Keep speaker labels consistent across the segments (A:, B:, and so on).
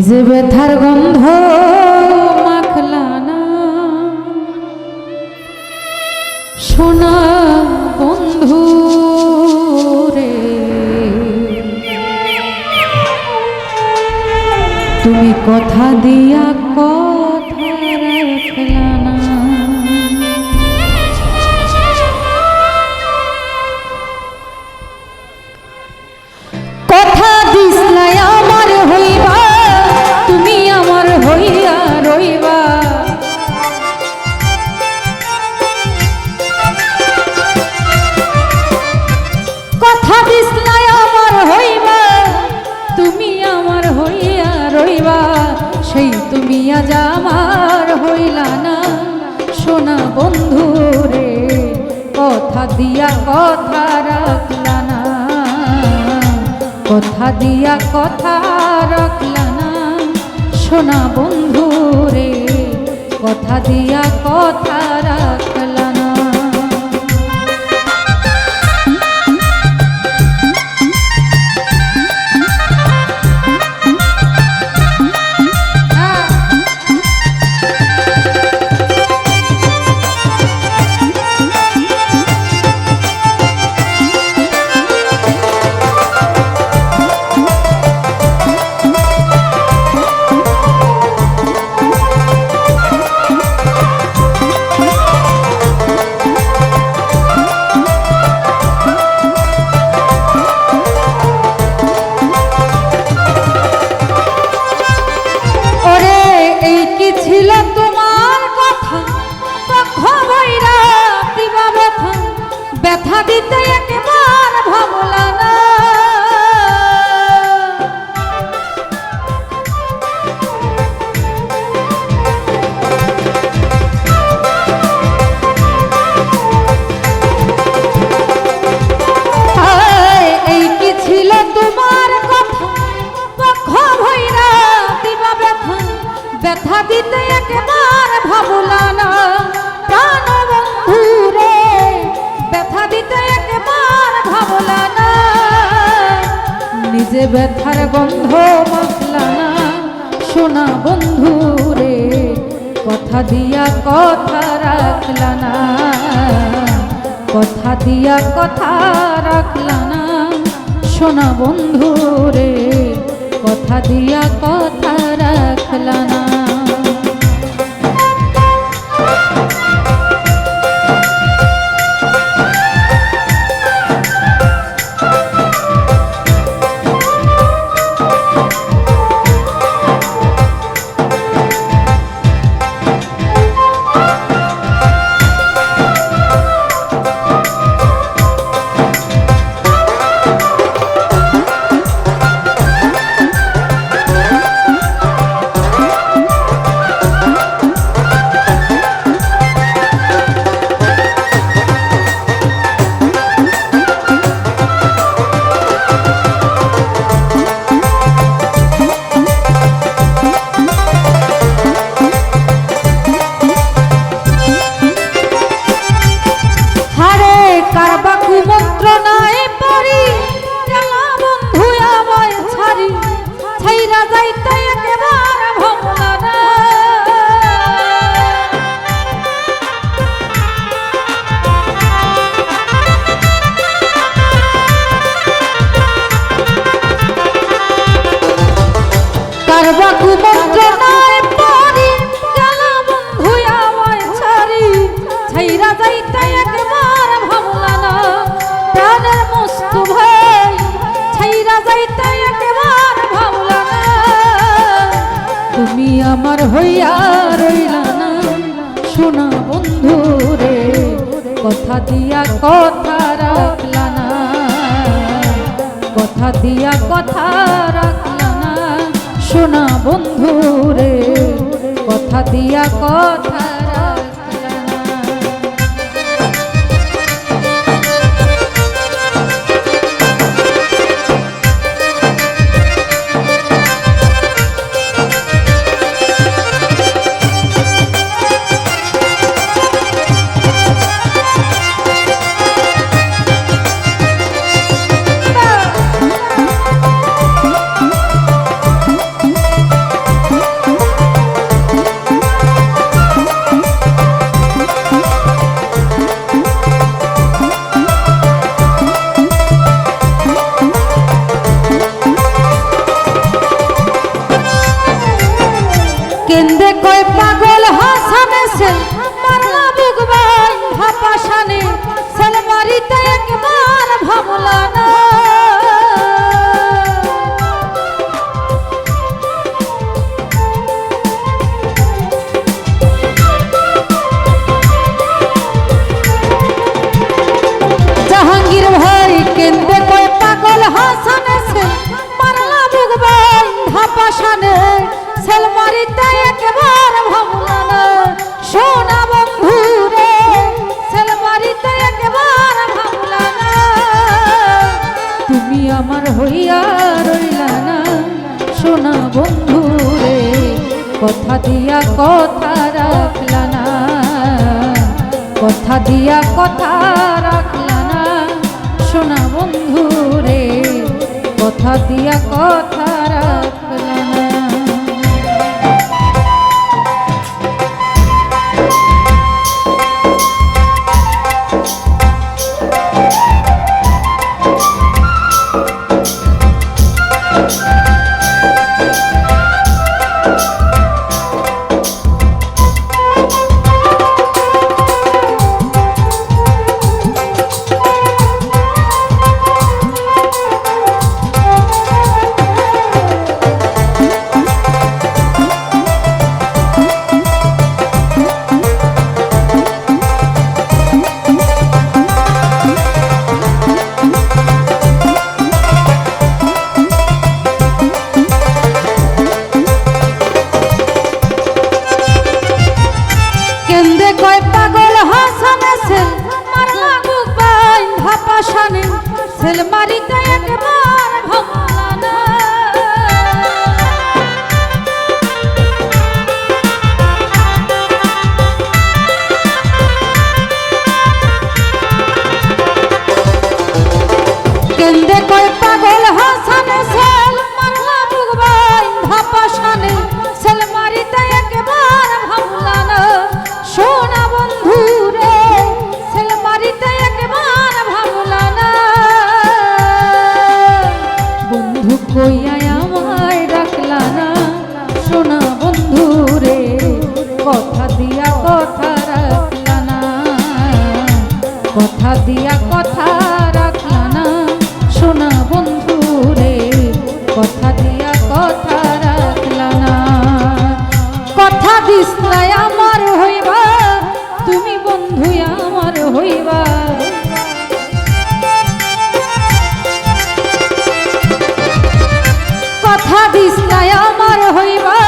A: নিজে ব্যথার গন্ধ মাখলা না সোনা বন্ধু রে, তুমি কথা দিয়া কথা রাখলা না। কথা দিসলাই আমার হইবা, তুমি আমার হইয়া রইবা। কথা দিসলাই আমার হইবা, তুমি আমার হইয়া রইবা। সেই তুমি আজ আমার হইলা না সোনা বন্ধু রে, কথা দিয়া কথা রাখলা না, কথা দিয়া কথা রাখলা না সোনা বন্ধু রে, কথা দিয়া কথা রাখলা না। ব্যথা দিতে একবার ভাবলা না, এই কি ছিল তোমার কথা পক্ষ ভৈরা দিবা ব্যথা, ব্যথা দিতে একবার ভাবলা না প্রাণ বন্ধু রে, ব্যথা দিতে একবার ভাবলা না। নিজে ব্যথার গন্ধ মাখলা না সোনা বন্ধু রে, কথা দিয়া কথা রাখলা না, কথা দিয়া কথা রাখলা না সোনা বন্ধু রে, কথা দিয়া কথা রাখলা না। তুমি আমার হইয়া রইলা না সোনা বন্ধু রে, কথা দিয়া কথা রাখলা না, কথা দিয়া কথা রাখলা না সোনা বন্ধু রে, কথা দিয়া কথা রাখলা না। কেন্দে কয় পাগল হাসানে সেল মারলা বুকবাই ভাপাসানে সেল মারিতে একবার ভাবলা না জাহাঙ্গীর ভাই কেন্দে কয় পাগল হাসানে সেল মারলা বুকবাই ভাপাসানে সেল মারিতে একবার ভাবলা না সোনা বন্ধু রে সেল মারিতে একবার ভাবলা না তুমি আমার হইয়া রইলা না সোনা বন্ধু রে কথা দিয়া কথা রাখলা না কথা দিয়া কথা রাখলা না সোনা বন্ধু রে কথা দিয়া কথা রাখলা না কেন্দে কয় পাগল হাসানে সেল মারলা বুকবাই ভাপাসানে সেল মারিতে একবার ভাবলা না কেন্দে কয় পাগল হাসানে সেল মারলা বুকবাই ভাপাসানে সেল মারিতে একবার ভাবলা না সোনা বন্ধু রে সেল মারিতে একবার ভাবলা না বন্ধু কইয়া আমায় রাখলা না সোনা বন্ধু রে কথা দিয়া কথা রাখলা না কথা দিয়া কথা রাখলা না সোনা বন্ধু রে কথা দিয়া কথা রাখলা না কথা দিস নাই আমার হইবা তুমি বন্ধু আমার হইবা কথা দিস নাই আমার হইবা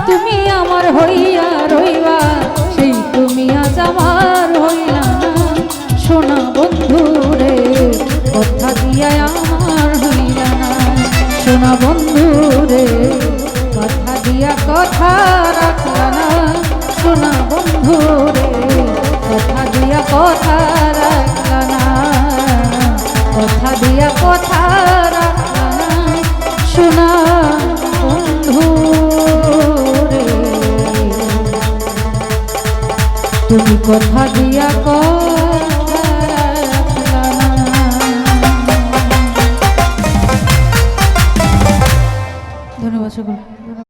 A: তুমি আমার হইয়া রইবা সেই তুমি আজ আমার হইলা না সোনা বন্ধু রে কথা দিয়া আমার হইলা না সোনা বন্ধু রে কথা দিয়া কথা রাখলা না সোনা বন্ধু রে কথা দিয়া কথা রাখলা না কথা দিয়া কথা রাখলা না সোনা বন্ধু রে তুমি কথা দিয়া কথা